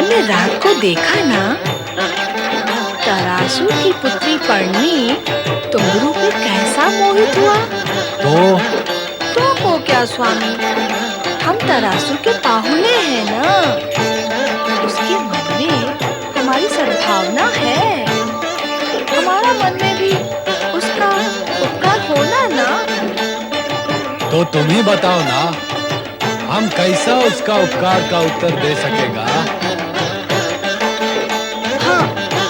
तुमने रात को देखा ना, तरासू की पुत्री पर्णी तुम्बरू पे कैसा मोहित हुआ। तो को क्या स्वामी, हम तरासू के पाहुने हैं ना, उसके मन में हमारी सद्भावना है, हमारा मन में भी उसका उपकार होना ना। तो तुम ही बताओ ना, हम कैसा उसका उपकार का उत्तर दे सकेगा। हाँ,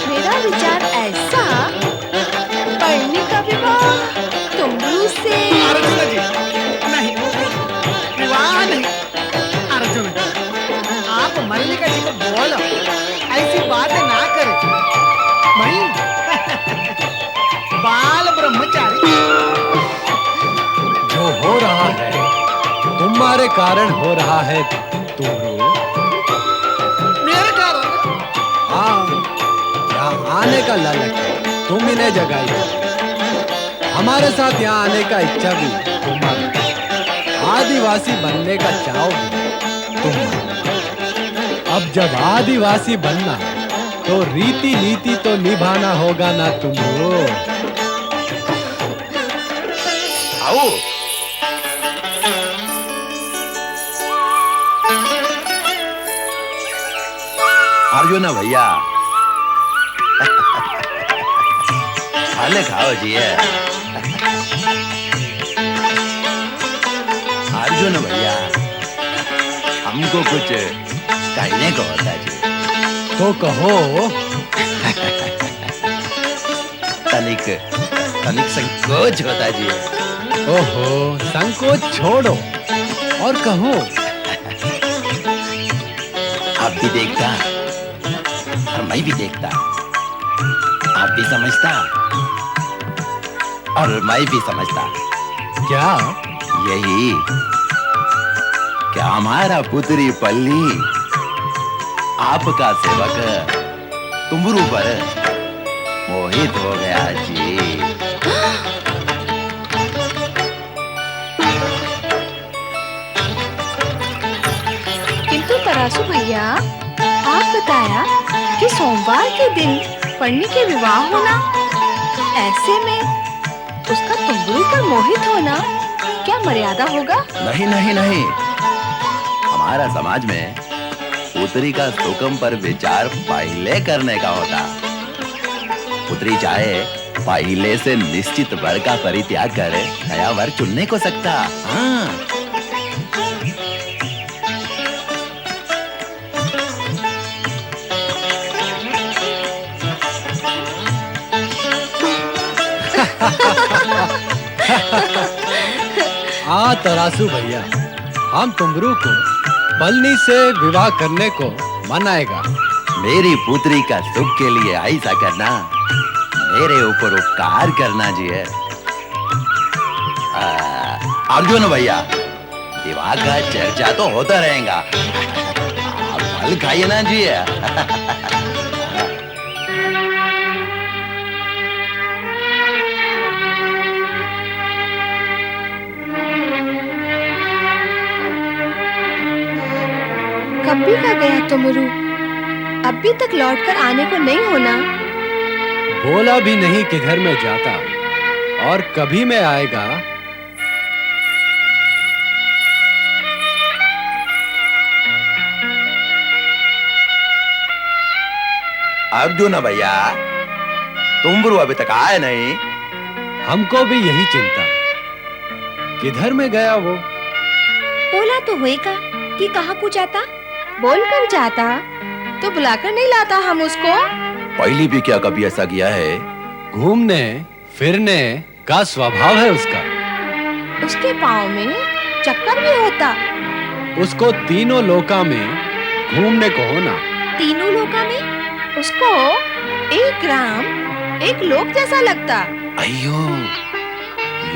मेरा विचार ऐसा, पर्णी का विवाह तुम्बरू से। अर्जुन जी, नहीं, विवाह नहीं। अर्जुन जी, आप मल्लिका जी को बोलो, ऐसी बातें ना करें। मैं बाल ब्रह्मचारी। जो हो रहा है तुम्हारे कारण हो रहा है तुम्बरू। मेरे कारण? हाँ, यहाँ आने का लालच तुम ही ने जगाई थी। हमारे साथ यहाँ आने का इच्छा भी तुम्हारा, आदिवासी बनने का चाव भी तुम्हारा। अब जब आदिवासी बनना तो रीति नीति तो निभाना होगा ना तुम्बरू। आओ। अर्जुन भैया, खाने खाओ जी। अर्जुन भैया, हमको कुछ कहने को होता जी। तो कहो। तनिक तनिक संकोच होता जी। ओहो, संकोच छोड़ो और कहो। आप भी देखता और मैं भी देखता, आप भी समझता और मैं भी समझता। क्या? यही क्या हमारा पुत्री पल्ली आपका सेवक तुम्बरू पर मोहित हो गया जी। किंतु तरासू भैया, आप बताया कि सोमवार के दिन पर्णी के विवाह होना, ऐसे में उसका तुम्बरू पर मोहित होना क्या मर्यादा होगा? नहीं नहीं नहीं, हमारा समाज में पुत्री का सुकम पर विचार पहले करने का होता। पुत्री चाहे पहले से निश्चित वर का परित्याग कर नया वर चुनने को सकता। हाँ। तरासू भैया, हम तुम्बरू को पलनी से विवाह करने को मनाएगा। मेरी पुत्री का सुख के लिए ऐसा करना मेरे ऊपर उपकार करना जी है। अर्जुन भैया, विवाह का चर्चा तो होता रहेगा, आप फल खाइए ना जी। कभी का गया तुम्बरू, अभी तक लौटकर आने को नहीं होना। बोला भी नहीं किधर में जाता और कभी में आएगा। अर्जुन भैया, तुम्बरू अभी तक आए नहीं। हमको भी यही चिंता, किधर में गया वो। बोला तो होएगा कि कहाँ को जाता, बोलकर जाता तो बुलाकर नहीं लाता हम उसको। पहली भी क्या कभी ऐसा किया है? घूमने फिरने का स्वभाव है उसका। उसके पाँव में चक्कर भी होता। उसको तीनों लोका में घूमने को होना। तीनों लोका में उसको एक ग्राम एक लोक जैसा लगता। अयो,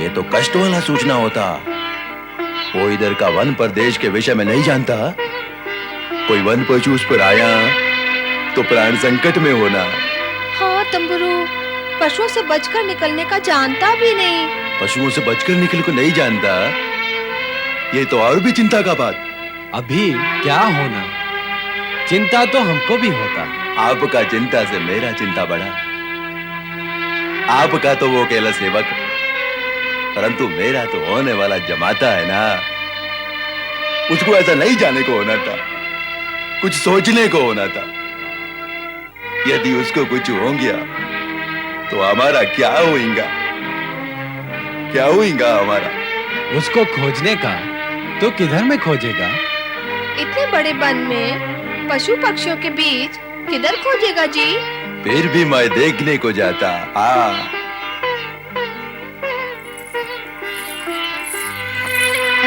ये तो कष्ट वाला सूचना होता। वो इधर का वन प्रदेश के विषय में नहीं जानता। कोई वन पशु उस पर आया तो प्राण संकट में होना। हाँ तुम्बरू, पशुओं से बचकर निकलने का जानता भी नहीं। पशुओं से बचकर निकलने को नहीं जानता, ये तो और भी चिंता का बात। अभी क्या होना? चिंता तो हमको भी होता। आपका चिंता से मेरा चिंता बढ़ा। आपका तो वो केवल सेवक, परंतु मेरा तो होने वाला जमाता है ना, उसको ऐसा नहीं जाने को होना था, कुछ सोचने को होना था। यदि उसको कुछ हो गया तो हमारा क्या होगा, क्या होगा हमारा? उसको खोजने का तो किधर में खोजेगा? इतने बड़े वन में पशु पक्षियों के बीच किधर खोजेगा जी? फिर भी मैं देखने को जाता। हाँ,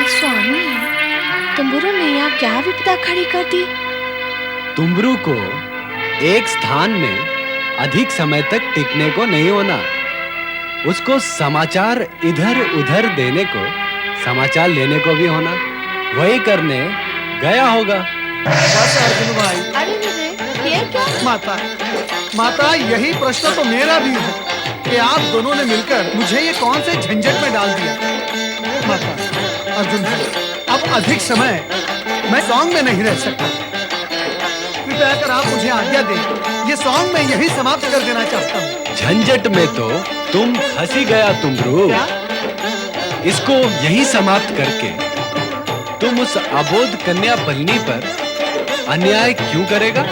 स्वामी, तुम्बरू ने यहाँ क्या विपदा खड़ी कर दी? तुम्बरू को एक स्थान में अधिक समय तक टिकने को नहीं होना। उसको समाचार इधर उधर देने को, समाचार लेने को भी होना। वही करने गया होगा। बस अर्जुन भाई। अरे रे, ये क्या? माता यही प्रश्न तो मेरा भी है कि आप दोनों ने मिलकर मुझे ये कौन से झंझट में डाल दिया। माता, अर्जुन भाई, अब अधिक समय मैं सॉन्ग में नहीं रह सकता। कृपया कर आप मुझे आज्ञा दें। ये सॉन्ग मैं यही समाप्त कर देना चाहता हूँ। झंझट में तो तुम फंसी गया तुम्बरू। क्या? इसको यही समाप्त करके तुम उस अबोध कन्या पलनी पर अन्याय क्यों करेगा?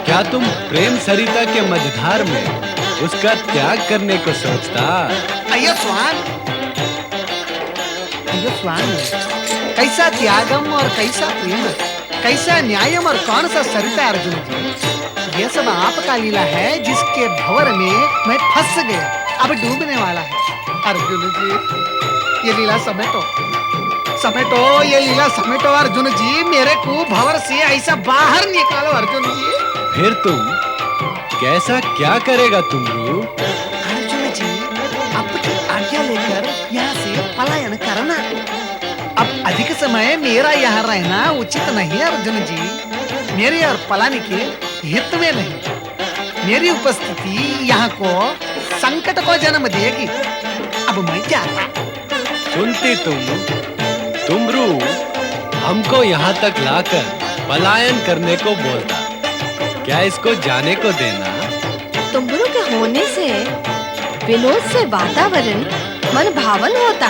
क्या तुम प्रेम सरिता के मझधार में उसका त्याग करने को सोचता? अयो स्वामी, कैसा त्यागम और कैसा प्रेम, कैसा न्यायम और कौन सा सरिता अर्जुन जी। ये सब आपका लीला है जिसके भंवर में मैं फंस गया, अब डूबने वाला है। अर्जुन जी, ये लीला समेटो, ये लीला समेटो अर्जुन जी। मेरे को भंवर से ऐसा बाहर निकालो अर्जुन जी। फिर तुम कैसा क्या करेगा तुम्बरू? अर्जुन जी, आपकी आज्ञा लेकर यहाँ से पलायन करना। अब अधिक समय मेरा यहाँ रहना उचित नहीं अर्जुन जी। मेरे और पलानी के हित में नहीं। मेरी उपस्थिति यहाँ को संकट को जन्म देगी। अब मैं जाता। सुनती तुम्बरू हमको यहाँ तक लाकर पलायन करने को बोलता। क्या इसको जाने को देना? तुम्बरू के होने से विनोद से वातावरण मन भावन होता।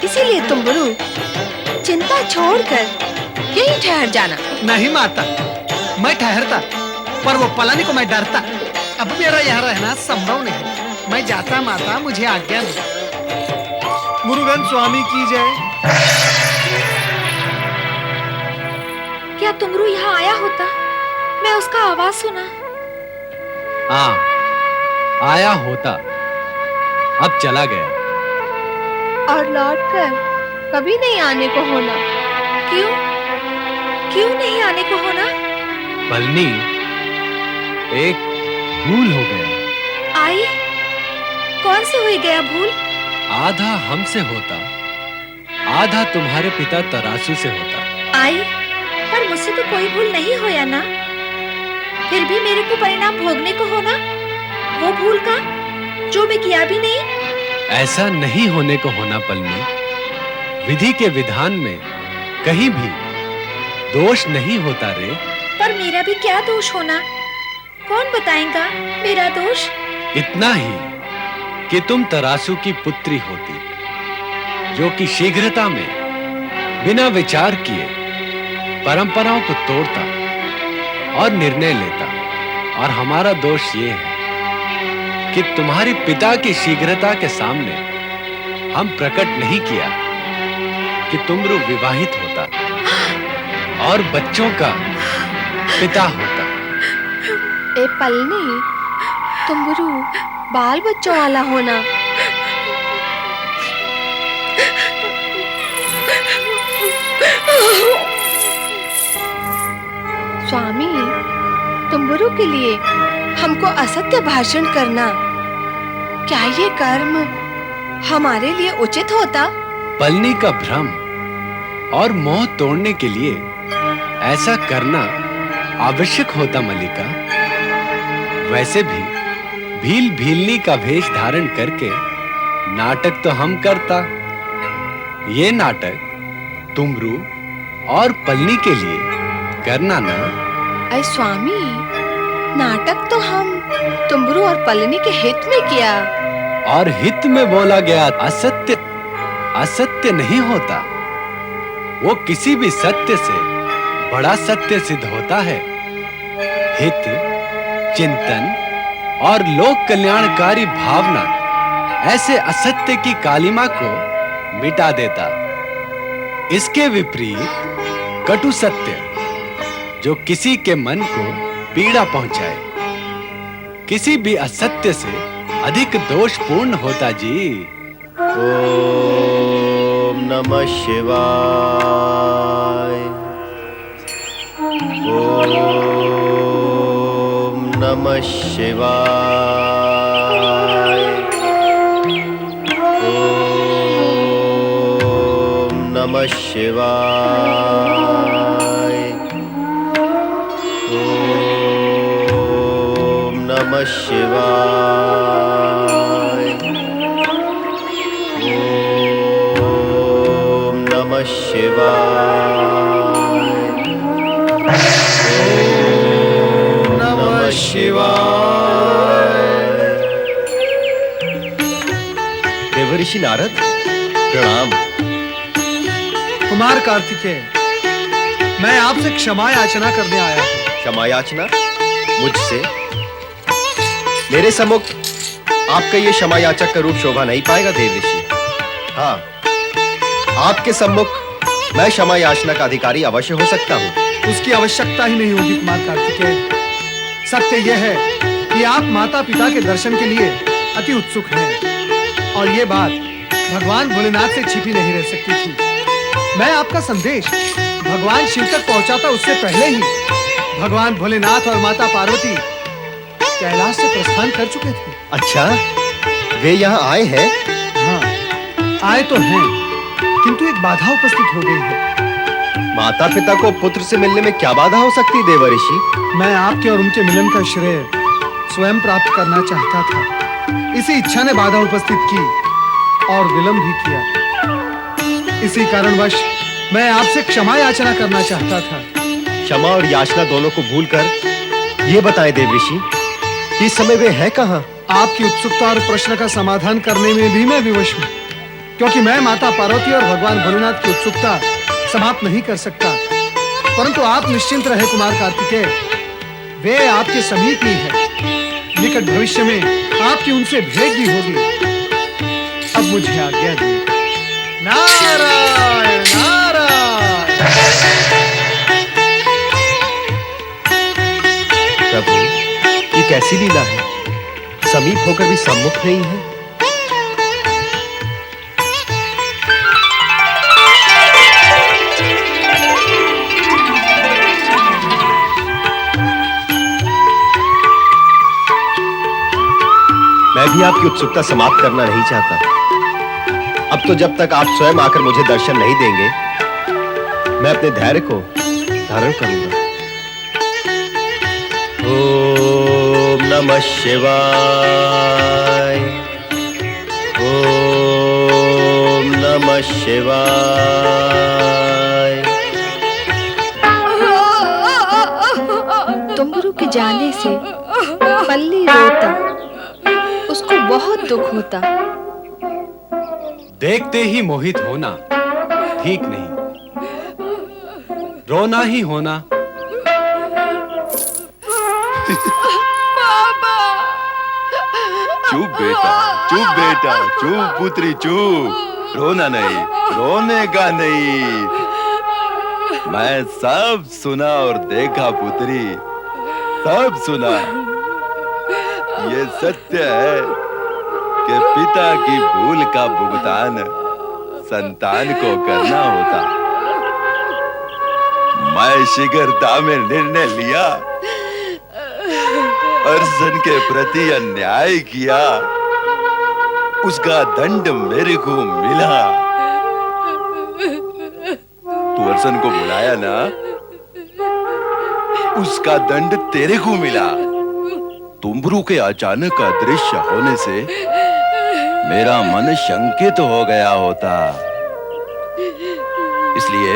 इसीलिए तुम्बरू चिंता छोड़कर यहीं ठहर जाना। नहीं माता, मैं ठहरता, पर वो पलानी को मैं डरता। अब मेरा यहाँ रहना संभव नहीं। मैं जाता माता, मुझे आज्ञा दो। मुरुगन स्वामी की जय। क्या तुम्बरू यहाँ आया होता? मैं उसका आवाज सुना। हाँ, आया होता, अब चला गया। और लौटकर कभी नहीं आने को होना। क्यों? क्यों नहीं आने को होना? पलनी, एक भूल हो गया। आई? कौन से हुई गया भूल? आधा हमसे होता, आधा तुम्हारे पिता तरासू से होता। आई, पर मुझसे तो कोई भूल नहीं होया ना। फिर भी मेरे को परिणाम भोगने को होना, वो भूल का जो मैं किया भी नहीं। ऐसा नहीं होने को होना पलनी। विधि के विधान में कहीं भी दोष नहीं होता रे। पर मेरा भी क्या दोष होना? कौन बताएगा मेरा दोष? इतना ही कि तुम तरासू की पुत्री होती, जो कि शीघ्रता में बिना विचार किए परंपराओं को तोड़ता और निर्णय लेता। और हमारा दोष ये है कि तुम्हारे पिता की शीघ्रता के सामने हम प्रकट नहीं किया कि तुम्बरू विवाहित होता और बच्चों का पिता होता। ए पलनी, तुम्बरू बाल बच्चों वाला होना। स्वामी, तुम्बरू के लिए हमको असत्य भाषण करना, क्या ये कर्म हमारे लिए उचित होता? पलनी का भ्रम और मोह तोड़ने के लिए ऐसा करना आवश्यक होता मल्लिका। वैसे भी भील भीलनी का वेश धारण करके नाटक तो हम करता। ये नाटक तुम्बरू और पलनी के लिए करना ना। अरे स्वामी, नाटक तो हम तुम्बरू और पलनी के हित में किया। और हित में बोला गया असत्य असत्य नहीं होता, वो किसी भी सत्य से बड़ा सत्य सिद्ध होता है। हित, चिंतन और लोक कल्याणकारी भावना ऐसे असत्य की कालिमा को मिटा देता। इसके विपरीत कटु सत्य, जो किसी के मन को पीड़ा पहुंचाए, किसी भी असत्य से अधिक दोषपूर्ण होता जी। ओम नमः शिवाय। ओम नमः शिवाय। ओम नमः शिवाय। ओम नमः शिवाय। ओम नमः शिवाय। ओम नमः शिवाय। देवऋषि नारद, प्रणाम। कुमार कार्तिकेय, मैं आपसे क्षमा याचना करने आया हूँ। क्षमा याचना मुझसे? मेरे सम्मुख आपका ये क्षमा याचक का रूप शोभा नहीं पाएगा देवऋषि। हाँ, आपके सम्मुख मैं क्षमा याचना का अधिकारी अवश्य हो सकता हूँ। उसकी आवश्यकता ही नहीं होगी कुमार कार्तिकेय। सत्य यह है कि आप माता पिता के दर्शन के लिए अति उत्सुक हैं, और ये बात भगवान भोलेनाथ से छिपी नहीं रह सकती थी। मैं आपका संदेश भगवान शिव तक पहुंचाता उससे पहले ही भगवान भोलेनाथ और माता पार्वती कैलाश से प्रस्थान कर चुके थे। अच्छा, वे यहाँ आए हैं? हाँ, आए तो हैं, किंतु एक बाधा उपस्थित हो गई है। माता पिता को पुत्र से मिलने में क्या बाधा हो सकती है देवऋषि? मैं आपके और उनके मिलन का श्रेय स्वयं प्राप्त करना चाहता था। इसी इच्छा ने बाधा उपस्थित की और विलंब भी किया। इसी कारणवश मैं आपसे क्षमा याचना करना चाहता था। क्षमा और याचना दोनों को भूलकर ये बताएं देवऋषि कि इस समय वे हैं कहाँ? आपकी उत्सुकता और प्रश्न का समाधान करने में भी मैं विवश हूँ, क्योंकि मैं माता पार्वती और भगवान भोलेनाथ की उत्सुकता समाप्त नहीं कर सकता। परंतु आप निश्चिंत रहे कुमार कार्तिकेय, वे आपके समीप ही है। निकट भविष्य में आपकी उनसे भेंट भी होगी। अब मुझे आज्ञा दी। नारायण नारायण। प्रभु, ये कैसी लीला है? समीप होकर भी सम्मुख नहीं है। मैं भी आपकी उत्सुकता समाप्त करना नहीं चाहता। अब तो जब तक आप स्वयं आकर मुझे दर्शन नहीं देंगे, मैं अपने धैर्य को धारण करूंगा। ओम नमः शिवाय। ओम नमः शिवाय। तुम्बरू के जाने से पल्ली रोता, उसको बहुत दुख होता। देखते ही मोहित होना ठीक नहीं, रोना ही होना। चुप बेटा, चुप पुत्री चुप। रोना नहीं, रोने का नहीं। मैं सब सुना और देखा पुत्री, सब सुना। ये सत्य है कि पिता की भूल का भुगतान संतान को करना होता। मैं शीघ्रता में निर्णय लिया, अर्जुन के प्रति अन्याय किया, उसका दंड मेरे को मिला। तू अर्जुन को बुलाया ना, उसका दंड तेरे को मिला। तुम्बरू के अचानक अदृश्य होने से मेरा मन शंकित हो गया होता, इसलिए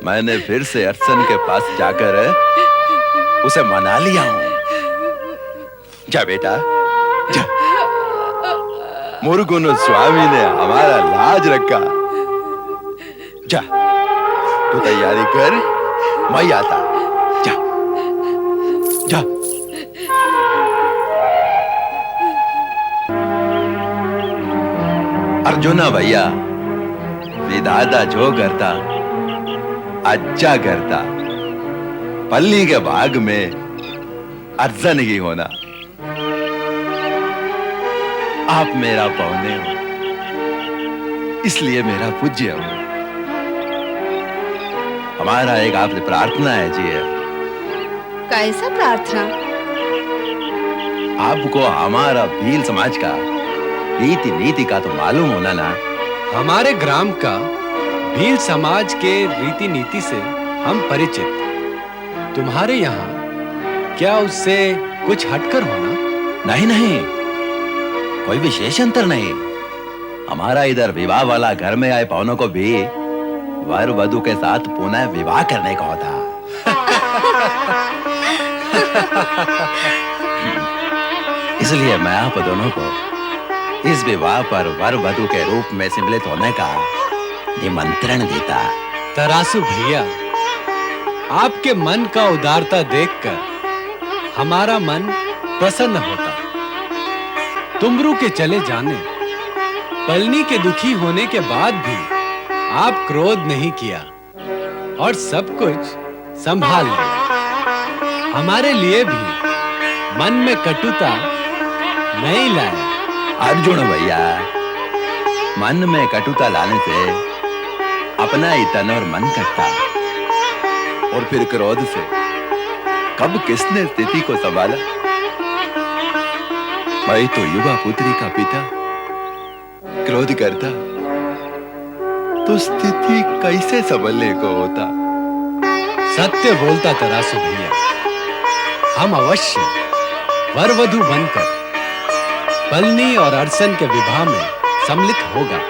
मैंने फिर से अर्सन के पास जाकर उसे मना लिया हूं। जा बेटा जा। मुरुगन स्वामी ने हमारा लाज रखा। जा तू तैयारी कर, मैं आता। जा जा। अर्जुना भैया, विधाता जो करता अच्छा करता। पल्ली के भाग में अर्जन ही होना। आप मेरा पौने हो, इसलिए मेरा पूज्य हो। हमारा एक आपसे प्रार्थना है जी। कैसा प्रार्थना? आपको हमारा भील समाज का रीति नीति का तो मालूम होना ना। हमारे ग्राम का भील समाज के रीति नीति से हम परिचित। तुम्हारे यहाँ क्या उससे कुछ हटकर होना? नहीं नहीं, कोई विशेष अंतर नहीं। हमारा इधर विवाह वाला घर में आए पौनों को भी वर वधु के साथ पुनः विवाह करने का होता। इसलिए मैं आप दोनों को इस विवाह पर वर वधु के रूप में सम्मिलित होने का निमंत्रण देता। तरासू भैया, आपके मन का उदारता देखकर हमारा मन प्रसन्न होता। तुमरू के चले जाने, पलनी के दुखी होने के बाद भी आप क्रोध नहीं किया और सब कुछ संभाल लिया। हमारे लिए भी मन में कटुता नहीं लाया। अर्जुन भैया, मन में कटुता लाने से अपना ही तन और मन कटता, और फिर क्रोध से कब किसने स्थिति को संभाला। मैं तो युवा पुत्री का पिता क्रोध करता तो स्थिति कैसे संभलने को होता। सत्य बोलता तरासू भैया, हम अवश्य वर वधु बनकर पलनी और अर्सन के विवाह में सम्मिलित होगा।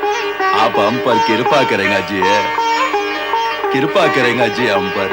आप हम पर कृपा करेंगे जी, कृपा करेंगे जी हम पर।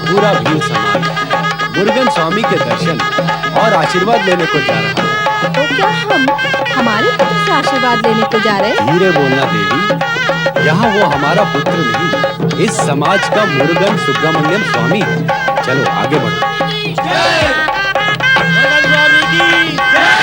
पूरा भील समाज मुरुगन स्वामी के दर्शन और आशीर्वाद लेने को जा रहा है। तो क्या हम हमारे पुत्र से आशीर्वाद लेने को जा रहे हैं? धीरे बोलना देवी, यहाँ वो हमारा पुत्र नहीं, इस समाज का मुरुगन सुब्रमण्यम स्वामी है। चलो आगे बढ़ो। मुरुगन स्वामी की जय।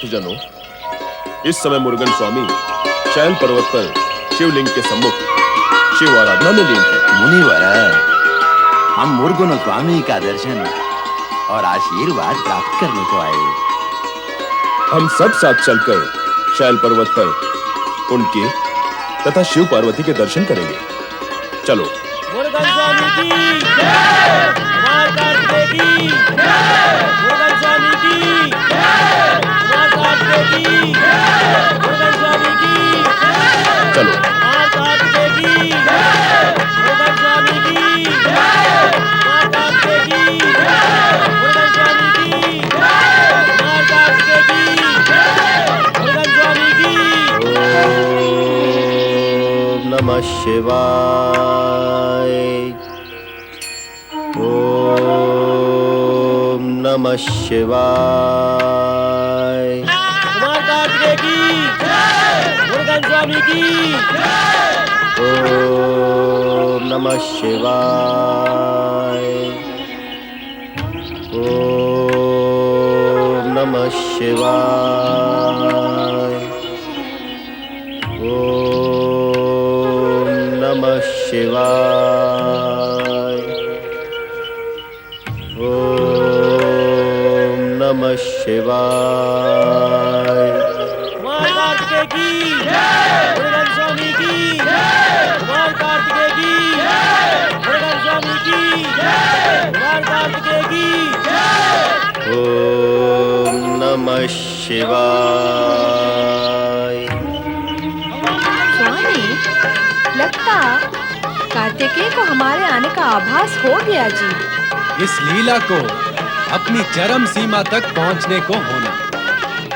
तीर्थजनों, इस समय मुरुगन स्वामी शैल पर्वत पर शिवलिंग के सम्मुख शिव आराधना में लीन है। मुनिवर, हम मुरुगन स्वामी का दर्शन और आशीर्वाद प्राप्त करने को आए। हम सब साथ चलकर शैल पर्वत पर उनके तथा शिव पार्वती के दर्शन करेंगे। चलो। मुरुगन स्वामी की जय, कुमार कार्तिकेय की जय, मुरुगन स्वामी की जय, कुमार कार्तिकेय की जय, मुरुगन स्वामी की जय, चलो। कुमार कार्तिकेय की जय, मुरुगन स्वामी की जय, कुमार कार्तिकेय की जय, मुरुगन स्वामी की जय, कुमार कार्तिकेय की जय, मुरुगन स्वामी की। ओम नमः शिवाय। ओम नमः शिवाय। कुमार कार्तिकेय की जय, मुरुगन स्वामी की जय। ओम नमः शिवाय। ओम नमः शिवाय। ओम नमः शिवाय। ओम नमः शिवाय। कुमार कार्तिकेय की जय, मुरुगन स्वामी की जय, कुमार कार्तिकेय की जय, मुरुगन स्वामी की जय, कुमार कार्तिकेय की जय। ओम नमः शिवाय। स्वामी, लगता कार्तिकेय को हमारे आने का आभास हो गया जी। इस लीला को अपनी चरम सीमा तक पहुंचने को होना।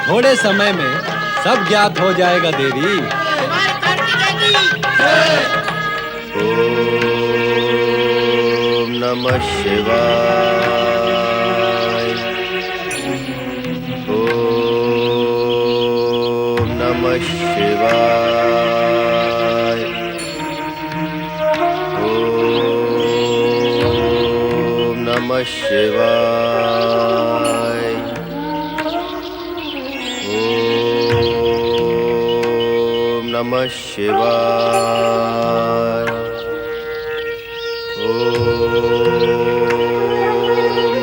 थोड़े समय में सब ज्ञात हो जाएगा देवी। ओम नमः शिवाय। ओम नमः शिवाय। ओम नमः शिवाय। ओम नमः शिवाय। ओम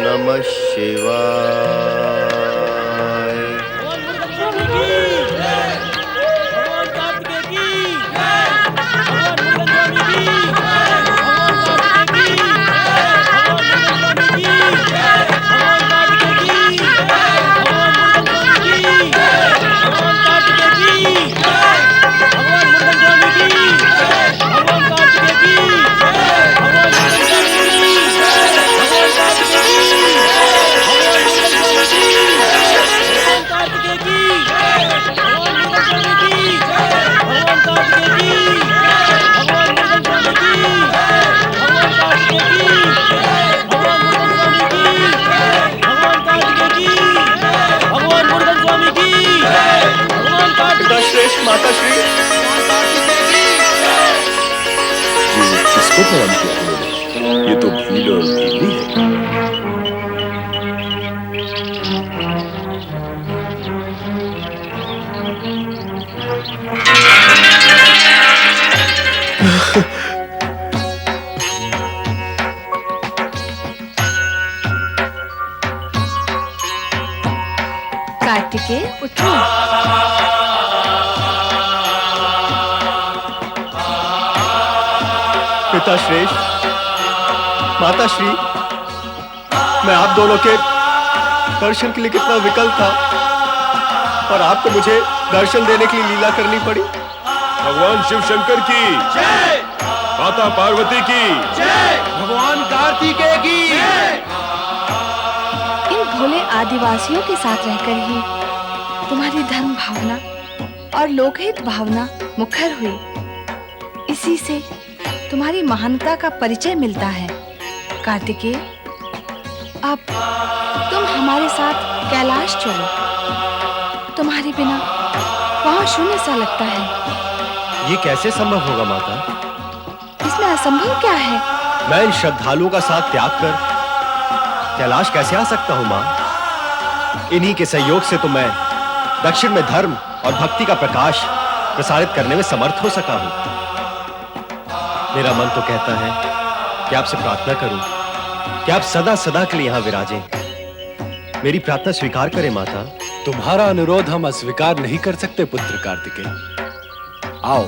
नमः शिवाय। भगवान मुरुगन स्वामी की जय, भगवान कार्तिकेय की जय, भगवान मुरुगन स्वामी की जय, भगवान कार्तिकेय की जय, भगवान मुरुगन स्वामी की जय, भगवान कार्तिकेय की जय, भगवान मुरुगन स्वामी की जय, भगवान कार्तिकेय की जय, भगवान मुरुगन स्वामी की जय, भगवान कार्तिकेय की जय, भगवान मुरुगन स्वामी की जय, भगवान कार्तिकेय की जय, भगवान मुरुगन स्वामी की जय, भगवान कार्तिकेय की जय, भगवान मुरुगन स्वामी की जय, भगवान कार्तिकेय की जय, भगवान मुरुगन स्वामी की जय, भगवान कार्तिकेय की जय, भगवान मुरुगन स्वामी की जय, भगवान कार्तिकेय की जय, भगवान मुरुगन स्वामी की जय, भगवान कार्तिकेय। पिता श्रेष्ठ, माता श्री, ये किसको प्रणाम किया उन्होंने? ये तो भीड़ और भीड़ी है। कार्तिकेय, उठो। पिता श्रेष्ठ, माता श्री, मैं आप दोनों के दर्शन के लिए कितना विकल था और आपको मुझे दर्शन देने के लिए लीला करनी पड़ी। भगवान शिव शंकर की जय, माता पार्वती की जय, भगवान कार्तिकेय की। इन भोले आदिवासियों के साथ रहकर ही तुम्हारी धर्म भावना और लोकहित भावना मुखर हुई। इसी से तुम्हारी महानता का परिचय मिलता है। कार्तिकेय, अब तुम हमारे साथ कैलाश चलो। तुम्हारे बिना वहाँ शून्य सा लगता है। ये कैसे संभव होगा माता? इसमें असंभव क्या है? मैं इन श्रद्धालुओं का साथ त्याग कर कैलाश कैसे आ सकता हूँ माँ? इन्हीं के सहयोग से तो मैं दक्षिण में धर्म और भक्ति का प्रकाश प्रसारित करने में समर्थ हो सका हूं। मेरा मन तो कहता है कि आपसे प्रार्थना करूं कि आप सदा सदा के लिए यहां विराजें। मेरी प्रार्थना स्वीकार करें माता। तुम्हारा अनुरोध हम अस्वीकार नहीं कर सकते पुत्र कार्तिकेय। आओ।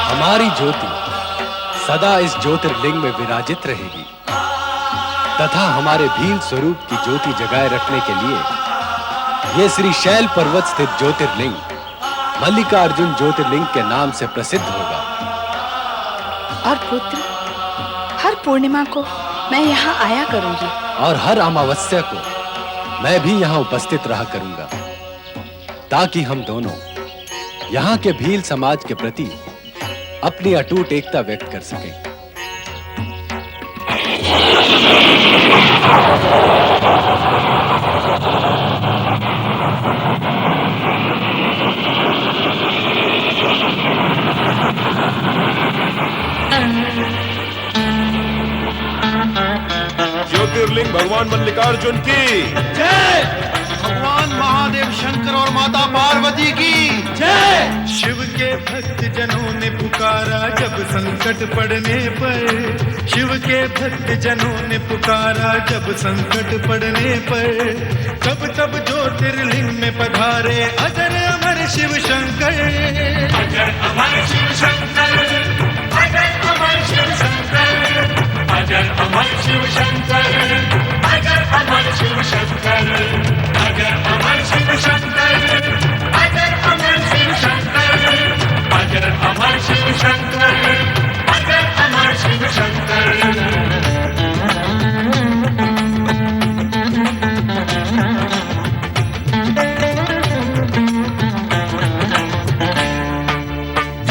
हमारी ज्योति सदा इस ज्योतिर्लिंग में विराजित रहेगी तथा हमारे भील स्वरूप की ज्योति जगाए रखने के लिए ये श्री शैल पर्वत स्थित ज्योतिर्लिंग मल्लिकार्जुन ज्योतिर्लिंग के नाम से प्रसिद्ध होगा। और पुत्र, हर पूर्णिमा को मैं यहाँ आया करूंगी और हर अमावस्या को मैं भी यहाँ उपस्थित रहा करूंगा ताकि हम दोनों यहाँ के भील समाज के प्रति अपनी अटूट एकता व्यक्त कर सकें। ज्योतिर्लिंग भगवान मल्लिकार्जुन की जय। भगवान महादेव शंकर और माता पार्वती की जय। शिव के भक्त जनों ने पुकारा जब संकट पड़ने पर, शिव के भक्त जनों ने पुकारा जब संकट पड़ने पर, तब तब ज्योतिर्लिंग में पधारे अजर अमर शिव शंकर। अजर अमर शिव शंकर, अजर अमर शिव शंकर, अजर अमर शिव शंकर, अजर अमर शिव शंकर, अजर अमर शिव शंकर, अजर अमर शिव शंकर, अजर अमर शिव शंकर, अजर अमर शिव शंकर।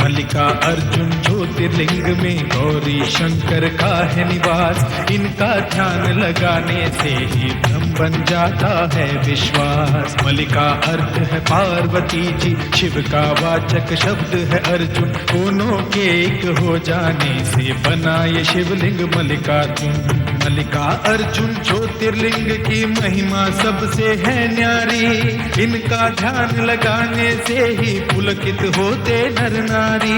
मल्लिका अर्जुन ज्योतिर्लिंग में गौरी शंकर का है निवास, इनका ध्यान लगाने से ही भ्रम बन जाता है विश्वास। मल्लिका अर्थ है पार्वती जी, शिव का वाचक शब्द है अर्जुन, दोनों के एक हो जाने से बना ये शिवलिंग मल्लिकार्जुन। मल्लिका अर्जुन ज्योतिर्लिंग की महिमा सबसे है न्यारी, इनका ध्यान लगाने से ही पुलकित होते नर नारी।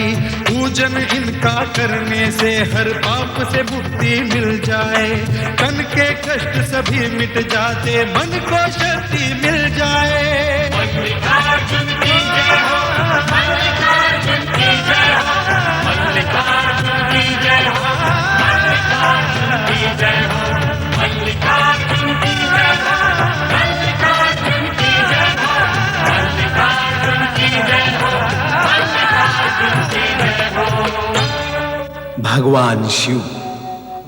पूजन इनका करने से हर पाप से मुक्ति मिल जाए, तन के कष्ट सभी मिट जाते, मन को शक्ति मिल जाए। मल्लिकार्जुन की जय हो, मल्लिकार्जुन की जय हो, मल्लिकार्जुन की जय हो, मल्लिकार्जुन की जय हो, मल्लिकार्जुन की जय हो, मल्लिकार्जुन की जय हो, मल्लिकार्जुन की जय हो, मल्लिकार्जुन की जय हो। भगवान शिव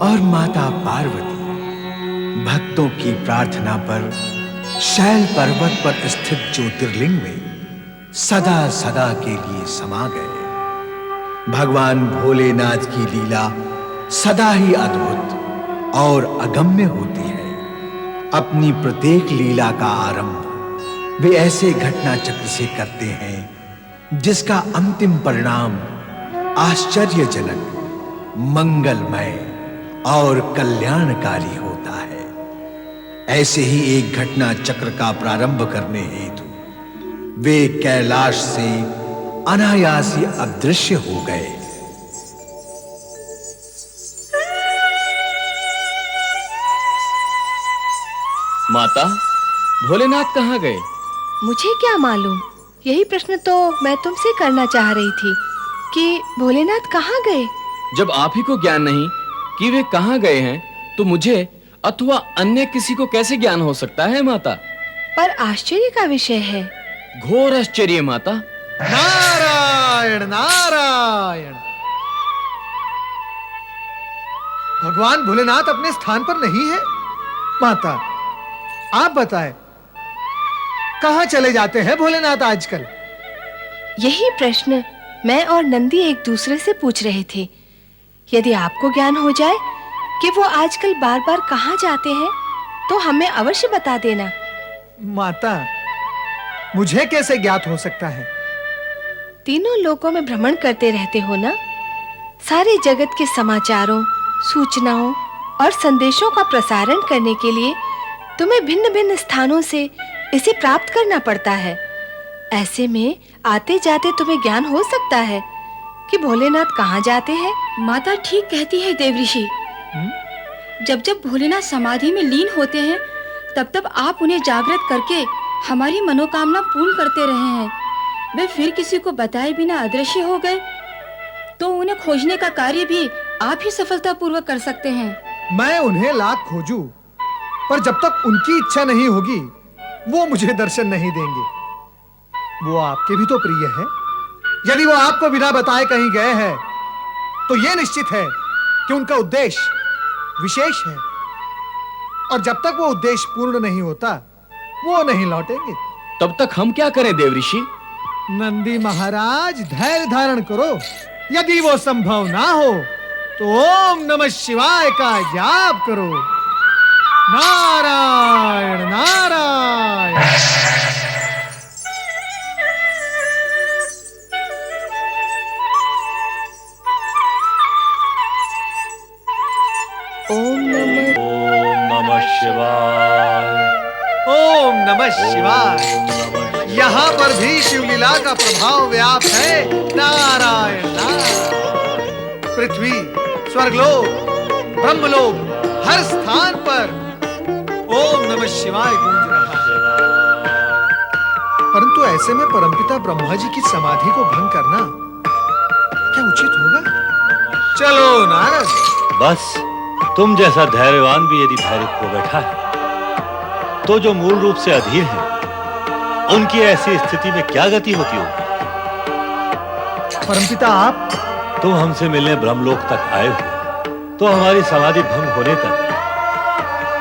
और माता पार्वती भक्तों की प्रार्थना पर शैल पर्वत पर स्थित ज्योतिर्लिंग में सदा सदा के लिए समा गए। भगवान भोलेनाथ की लीला सदा ही अद्भुत और अगम्य होती है। अपनी प्रत्येक लीला का आरंभ वे ऐसे घटना चक्र से करते हैं जिसका अंतिम परिणाम आश्चर्यजनक, मंगलमय और कल्याणकारी होता है। ऐसे ही एक घटना चक्र का प्रारंभ करने हेतु वे कैलाश से अनायास ही अदृश्य हो गए। माता, भोलेनाथ कहाँ गए? मुझे क्या मालूम, यही प्रश्न तो मैं तुमसे करना चाह रही थी कि भोलेनाथ कहाँ गए। जब आप ही को ज्ञान नहीं कि वे कहाँ गए हैं, तो मुझे अथवा अन्य किसी को कैसे ज्ञान हो सकता है माता? पर आश्चर्य का विषय है। घोर आश्चर्य माता। नारायण नारायण। भगवान भोलेनाथ अपने स्थान पर नहीं है। माता, आप बताएं, कहां चले जाते हैं भोलेनाथ आजकल? यही प्रश्न मैं और नंदी एक दूसरे से पूछ रहे थे। यदि आपको ज्ञान हो जाए कि वो आजकल बार बार कहां जाते हैं, तो हमें अवश्य बता देना। माता, मुझे कैसे ज्ञात हो सकता है? तीनों लोकों में भ्रमण करते रहते हो ना, सारे जगत के समाचारों, सूचनाओं और संदेशों का प्रसारण करने के लिए तुम्हें भिन्न-भिन्न स्थानों से इसे प्राप्त करना पड़ता है। ऐसे में आते जाते तुम्हें ज्ञान हो सकता है कि भोलेनाथ कहाँ जाते हैं। माता ठीक कहती है देवऋषि। जब जब भोलेनाथ समाधि में लीन होते हैं, तब तब आप उन्हें जागृत करके हमारी मनोकामना पूर्ण करते रहे हैं। वे फिर किसी को बताए बिना अदृश्य हो गए तो उन्हें खोजने का कार्य भी आप ही सफलतापूर्वक कर सकते हैं। मैं उन्हें लाख खोजूं, पर जब तक उनकी इच्छा नहीं होगी वो मुझे दर्शन नहीं देंगे। वो आपके भी तो प्रिय हैं। यदि वो आपको बिना बताए कहीं गए हैं तो यह निश्चित है कि उनका उद्देश्य विशेष है, और जब तक वो उद्देश्य पूर्ण नहीं होता वो नहीं लौटेंगे। तब तक हम क्या करें देवऋषि? नंदी महाराज, धैर्य धारण करो। यदि वो संभव ना हो तो ओम नमः शिवाय का जाप करो। नारायण नारायण। ओम नमः शिवाय। ओम नमः शिवाय। यहाँ पर भी शिवलीला का प्रभाव व्याप्त है। नारायण नारायण। पृथ्वी, स्वर्गलोक, ब्रह्मलोक, हर स्थान पर ओम नमः शिवाय गूंज रहा है। परंतु ऐसे में परमपिता ब्रह्मा जी की समाधि को भंग करना क्या उचित होगा? चलो नारद। बस तुम जैसा धैर्यवान भी यदि धैर्य खो बैठा है तो जो मूल रूप से अधीर है उनकी ऐसी स्थिति में क्या गति होती होगी? परमपिता आप तुम हमसे मिलने ब्रह्मलोक तक आए हो तो हमारी समाधि भंग होने तक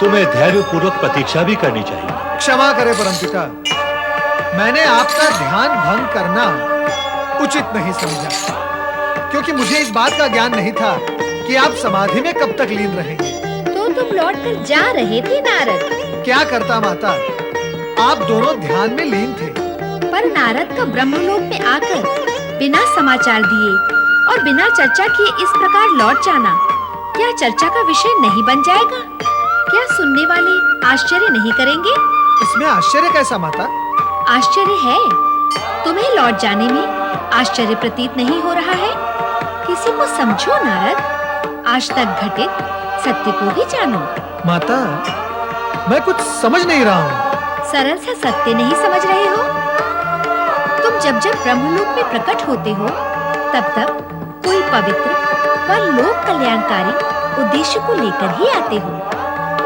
तुम्हें धैर्यपूर्वक प्रतीक्षा भी करनी चाहिए। क्षमा करें परमपिता, मैंने आपका ध्यान भंग करना उचित नहीं समझा, क्योंकि मुझे इस बात का ज्ञान नहीं था कि आप समाधि में कब तक लीन रहेंगे। तो तुम लौटकर जा रहे थे नारद? क्या करता माता, आप दोनों ध्यान में लीन थे। पर नारद का ब्रह्मलोक में आकर बिना समाचार दिए और बिना चर्चा किए इस प्रकार लौट जाना क्या चर्चा का विषय नहीं बन जाएगा? क्या सुनने वाले आश्चर्य नहीं करेंगे? इसमें आश्चर्य कैसा माता? आश्चर्य है, तुम्हें लौट जाने में आश्चर्य प्रतीत नहीं हो रहा है। किसी को समझो नारद, आज तक घटित सत्य को भी जानो। माता, मैं कुछ समझ नहीं रहा हूँ। सरल सा सत्य नहीं समझ रहे हो? तुम जब जब ब्रह्मलोक में प्रकट होते हो तब तब कोई पवित्र व लोक कल्याणकारी उद्देश्य को लेकर ही आते हो।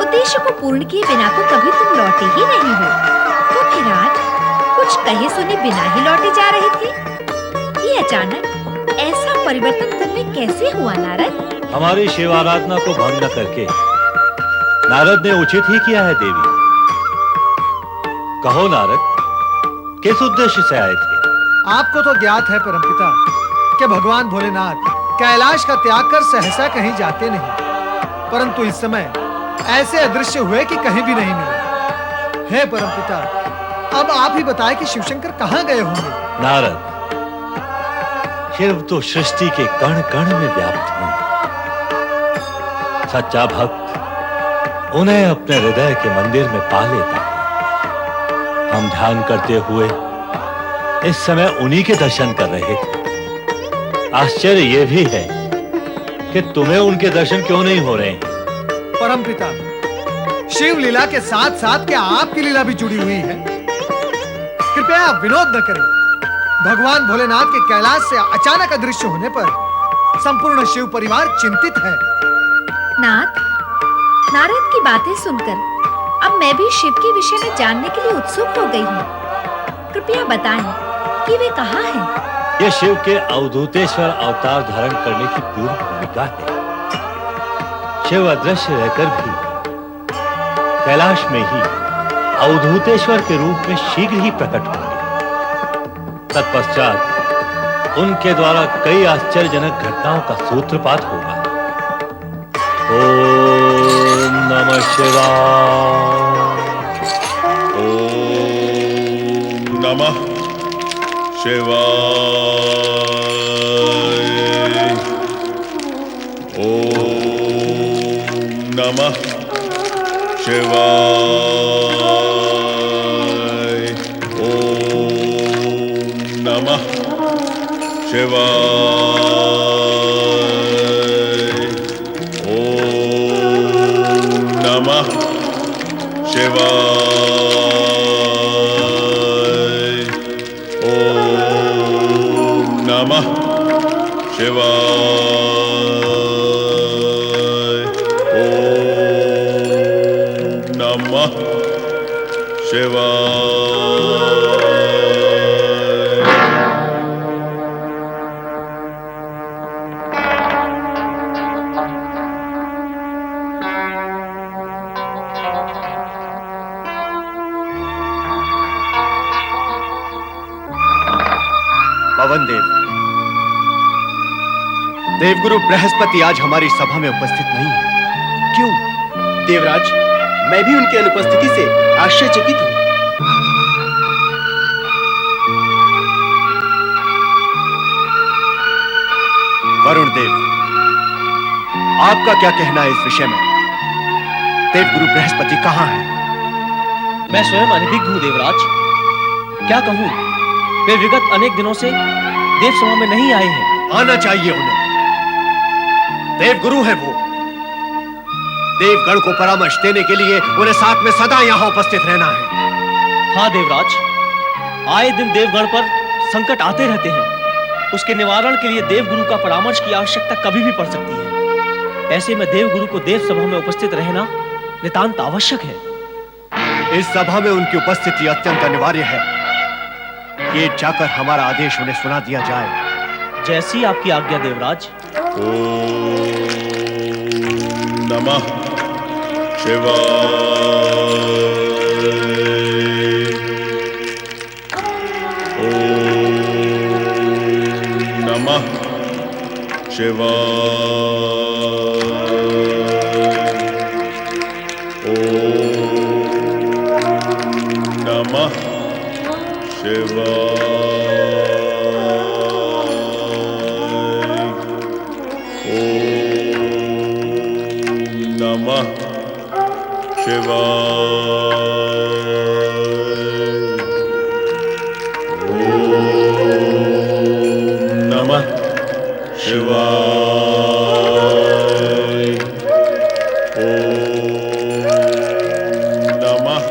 उद्देश्य को पूर्ण किए बिना तो कभी तुम लौटे ही नहीं हो। तो फिर आज कुछ कहे सुने बिना ही लौटे जा रहे थे। ये अचानक ऐसा परिवर्तन तुम में कैसे हुआ नारद? हमारी शिव आराधना को भंग न करके नारद ने उचित ही किया है देवी। कहो नारद, किस उद्देश्य से आए थे? आपको तो ज्ञात है परमपिता कि भगवान भोलेनाथ कैलाश का त्याग कर सहसा कहीं जाते नहीं, परंतु इस समय ऐसे अदृश्य हुए कि कहीं भी नहीं मिले। हे परमपिता, अब आप ही बताएं कि शिवशंकर कहाँ गए होंगे। नारद, शिव तो सृष्टि के कण कण में व्याप्त हैं। सच्चा भक्त उन्हें अपने हृदय के मंदिर में पा लेता है। हम ध्यान करते हुए इस समय उन्हीं के दर्शन कर रहे थे। आश्चर्य यह भी है कि तुम्हें उनके दर्शन क्यों नहीं हो रहे हैं? परमपिता, शिव लीला के साथ साथ क्या आपकी लीला भी जुड़ी हुई है? कृपया आप विनोद न करें। भगवान भोलेनाथ के कैलाश से अचानक अदृश्य होने पर संपूर्ण शिव परिवार चिंतित है। नाथ, नारद की बातें सुनकर अब मैं भी शिव के विषय में जानने के लिए उत्सुक हो गई हूँ। कृपया बताएं कि वे कहाँ हैं? यह शिव के अवधूतेश्वर अवतार धारण करने की पूर्ण भूमिका है। शिव अदृश्य रहकर भी कैलाश में ही अवधूतेश्वर के रूप में शीघ्र ही प्रकट होंगे। तत्पश्चात उनके द्वारा कई आश्चर्यजनक घटनाओं का सूत्रपात होगा। ओम नमः शिवाय। ओम नमः शिवाय। नमः शिवाय। ओम नमः शिवाय। ओम नमः शिवाय। ओम नमः शिवाय। ओम नमः शिवाय। पवन देव, देवगुरु बृहस्पति आज हमारी सभा में उपस्थित नहीं है। क्यों? देवराज, मैं भी उनकी अनुपस्थिति से आश्चर्यचकित हूँ। वरुण देव, आपका क्या कहना है इस विषय में? देवगुरु बृहस्पति कहाँ है? मैं स्वयं अनभिज्ञ हूँ देवराज। क्या कहूँ, वे विगत अनेक दिनों से देव सभा में नहीं आए हैं। आना चाहिए उन्हें। देवगुरु है वो। देवगण को परामर्श देने के लिए उन्हें साथ में सदा यहाँ उपस्थित रहना है। हाँ देवराज, आए दिन देवगण पर संकट आते रहते हैं। उसके निवारण के लिए देवगुरु का परामर्श की आवश्यकता कभी भी पड़ सकती है। ऐसे में देवगुरु को देव सभा में उपस्थित रहना नितांत आवश्यक है। इस सभा में उनकी उपस्थिति अत्यंत अनिवार्य है। ये जाकर हमारा आदेश उन्हें सुना दिया जाए। जैसी आपकी आज्ञा देवराज। ओम नमः शिवाय। ओम नमः शिवाय। ओम नमः शिवाय। ओम नमः शिवाय। ओम नमः शिवाय। ओम नमः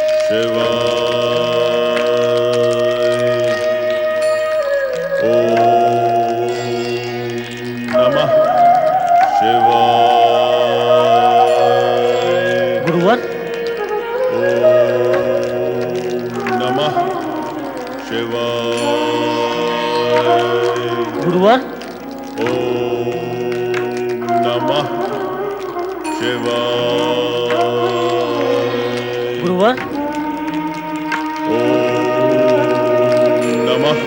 शिवाय। ओम नमः शिवाय। गुरुवर, ओम नमः शिवाय। गुरुवर, ओम नमः शिवाय। गुरुवर, ओम नमः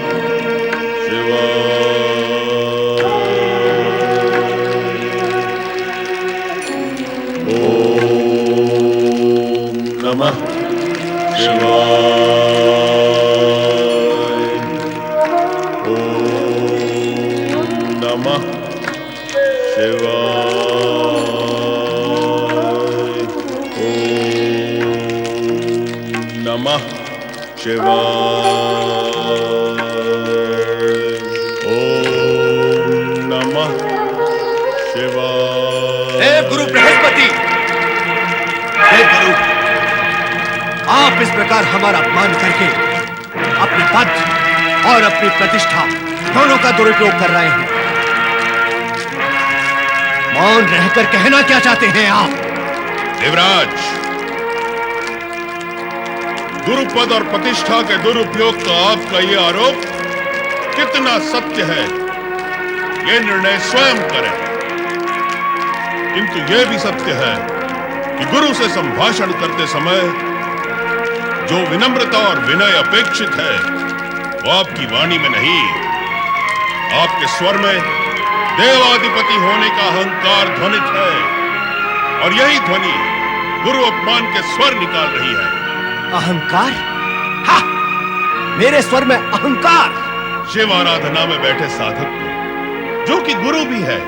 शिवाय। ओम नमः शिवाय। ओम नमः शिवाय। ओम नमः शिवाय। ओम नमः शिवाय। देवगुरु बृहस्पति, देवगुरु, आप इस प्रकार हमारा अपमान करके अपने पद और अपनी प्रतिष्ठा दोनों का दुरुपयोग कर रहे हैं। मौन रहकर कहना क्या चाहते हैं आप? देवराज, गुरुपद और प्रतिष्ठा के दुरुपयोग का आपका ये आरोप कितना सत्य है, ये निर्णय स्वयं करें। किंतु यह भी सत्य है कि गुरु से संभाषण करते समय जो विनम्रता और विनय अपेक्षित है, वो आपकी वाणी में नहीं, आपके स्वर में देवाधिपति होने का अहंकार ध्वनित है, और यही ध्वनि गुरु अपमान के स्वर निकाल रही है। अहंकार? हा! मेरे स्वर में अहंकार? शिव आराधना में बैठे साधक को, जो कि गुरु भी है,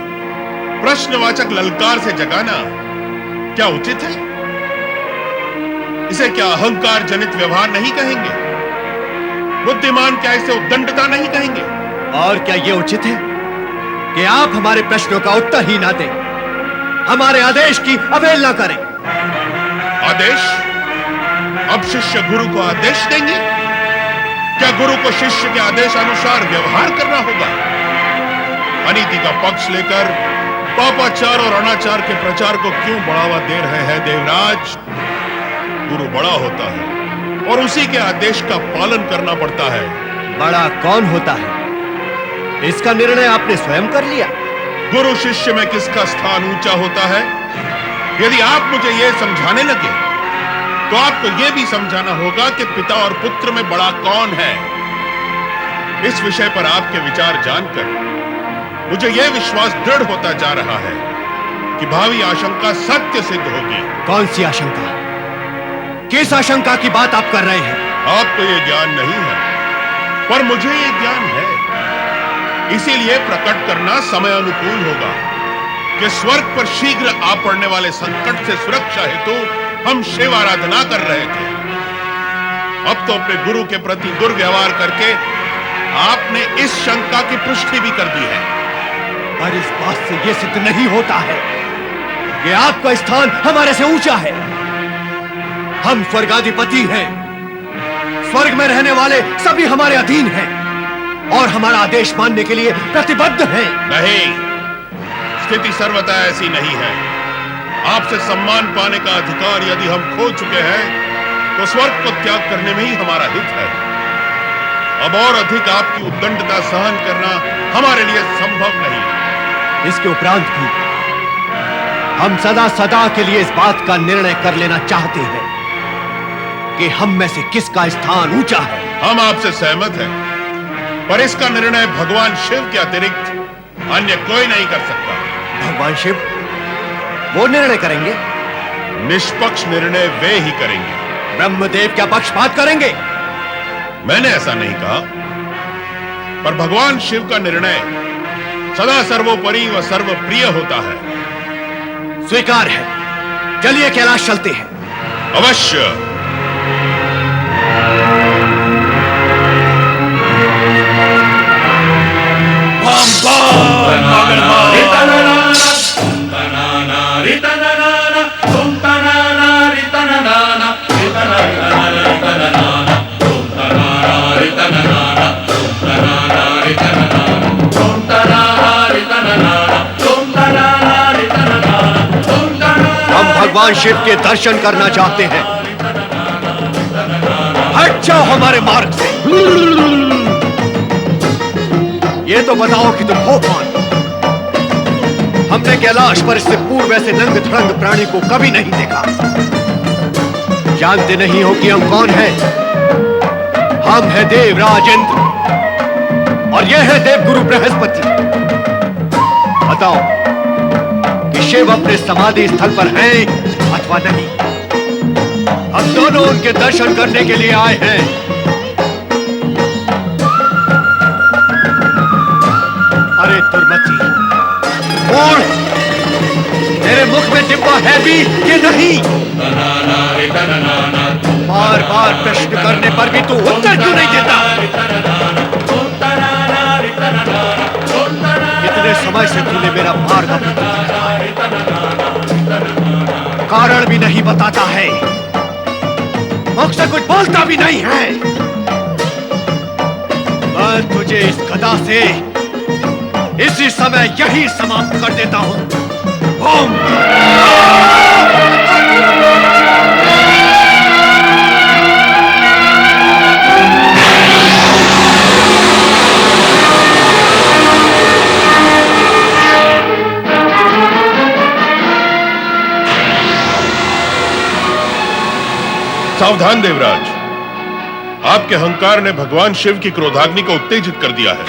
प्रश्नवाचक ललकार से जगाना क्या उचित है? इसे क्या अहंकार जनित व्यवहार नहीं कहेंगे? बुद्धिमान क्या इसे उद्दंडता नहीं कहेंगे? और क्या यह उचित है कि आप हमारे प्रश्नों का उत्तर ही ना दें, हमारे आदेश की अवहेलना करें? आदेश? अब शिष्य गुरु को आदेश देंगे? क्या गुरु को शिष्य के आदेश अनुसार व्यवहार करना होगा? अनीति का पक्ष लेकर पापाचार और अनाचार के प्रचार को क्यों बढ़ावा दे रहे हैं देवराज? गुरु बड़ा होता है और उसी के आदेश का पालन करना पड़ता है। बड़ा कौन होता है, इसका निर्णय आपने स्वयं कर लिया। गुरु शिष्य में किसका स्थान ऊंचा होता है? यदि आप मुझे यह समझाने लगे तो आपको यह भी समझाना होगा कि पिता और पुत्र में बड़ा कौन है। इस विषय पर आपके विचार जानकर मुझे यह विश्वास दृढ़ होता जा रहा है कि भावी आशंका सत्य सिद्ध होगी। कौन सी आशंका? किस आशंका की बात आप कर रहे हैं? आपको यह ज्ञान नहीं है, पर मुझे यह ज्ञान है। इसीलिए प्रकट करना समय अनुकूल होगा कि स्वर्ग पर शीघ्र आ पड़ने वाले संकट से सुरक्षा हेतु हम शिव आराधना कर रहे थे। अब तो अपने गुरु के प्रति दुर्व्यवहार करके आपने इस शंका की पुष्टि भी कर दी है। पर इस बात से यह सिद्ध नहीं होता है कि आपका स्थान हमारे से ऊंचा है। हम स्वर्गाधिपति हैं, स्वर्ग में रहने वाले सभी हमारे अधीन हैं और हमारा आदेश मानने के लिए प्रतिबद्ध हैं। नहीं, स्थिति सर्वथा ऐसी नहीं है। आपसे सम्मान पाने का अधिकार यदि हम खो चुके हैं तो स्वर्ग को त्याग करने में ही हमारा हित है। अब और अधिक आपकी उद्दंडता सहन करना हमारे लिए संभव नहीं। इसके उपरांत भी हम सदा सदा के लिए इस बात का निर्णय कर लेना चाहते हैं कि हम में से किसका स्थान ऊंचा है। हम आपसे सहमत हैं, पर इसका निर्णय भगवान शिव के अतिरिक्त अन्य कोई नहीं कर सकता। भगवान शिव वो निर्णय करेंगे? निष्पक्ष निर्णय वे ही करेंगे। ब्रह्मदेव क्या पक्षपात करेंगे? मैंने ऐसा नहीं कहा, पर भगवान शिव का निर्णय सदा सर्वोपरि व सर्वप्रिय होता है। स्वीकार है। चलिए कैलाश चलते हैं। अवश्य। भगवान शिव के दर्शन करना चाहते हैं। हट जाओ हमारे मार्ग से। ये तो बताओ कि तुम हो कौन? हमने कैलाश पर इससे पूर्व ऐसे नंग धड़ंग प्राणी को कभी नहीं देखा। जानते नहीं हो कि हम कौन हैं? हम हैं देवराज इंद्र और यह है देवगुरु बृहस्पति। बताओ कि शिव अपने समाधि स्थल पर हैं अथवा नहीं? हम दोनों उनके दर्शन करने के लिए आए हैं। अरे दुर्मति, बोल, तेरे मुख में डिब्बा है भी कि नहीं? बार बार प्रश्न करने पर भी तू उत्तर क्यों नहीं देता? इतने समय से तूने मेरा मार्ग कारण भी नहीं बताता है, मुख से कुछ बोलता भी नहीं है। मैं तुझे इस गदा से इसी समय यही समाप्त कर देता हूं। ओम। सावधान देवराज, आपके अहंकार ने भगवान शिव की क्रोधाग्नि को उत्तेजित कर दिया है।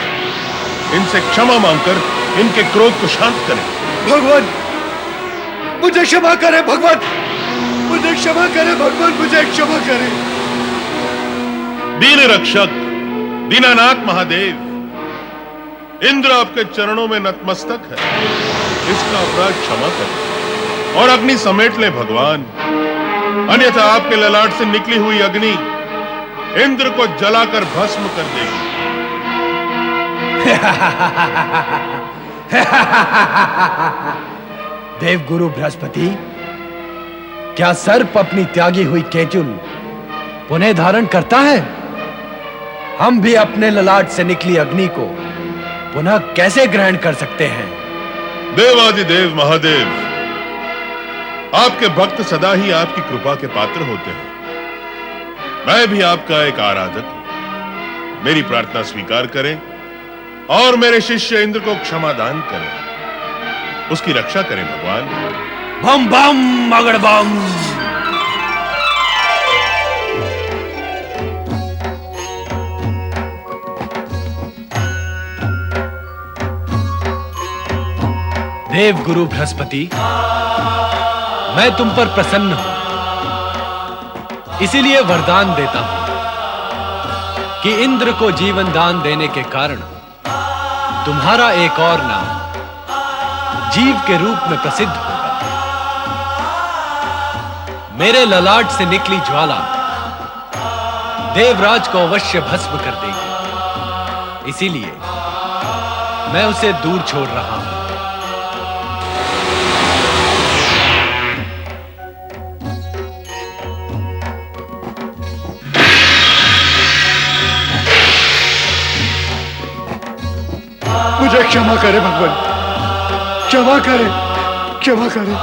इनसे क्षमा मांगकर इनके क्रोध को शांत करें। भगवान मुझे क्षमा करें, भगवान मुझे क्षमा करें, भगवान मुझे क्षमा करें। दीन रक्षक दीनानाथ महादेव, इंद्र आपके चरणों में नतमस्तक है। इसका अपराध क्षमा करें। और अग्नि समेट ले भगवान, अन्यथा आपके ललाट से निकली हुई अग्नि इंद्र को जलाकर भस्म कर देगी। देवगुरु बृहस्पति, क्या सर्प अपनी त्यागी हुई केतुल पुनः धारण करता है? हम भी अपने ललाट से निकली अग्नि को पुनः कैसे ग्रहण कर सकते हैं? देवादिदेव महादेव, आपके भक्त सदा ही आपकी कृपा के पात्र होते हैं। मैं भी आपका एक आराधक हूं। मेरी प्रार्थना स्वीकार करें और मेरे शिष्य इंद्र को क्षमा दान करें। उसकी रक्षा करें भगवान। बम बम मगड़ बम। देव गुरु बृहस्पति, मैं तुम पर प्रसन्न हूं, इसीलिए वरदान देता हूं कि इंद्र को जीवन दान देने के कारण तुम्हारा एक और नाम जीव के रूप में प्रसिद्ध होगा। मेरे ललाट से निकली ज्वाला देवराज को अवश्य भस्म कर देगी, इसीलिए मैं उसे दूर छोड़ रहा हूं। मुझे क्षमा करे भगवान, क्षमा करे, क्षमा करे।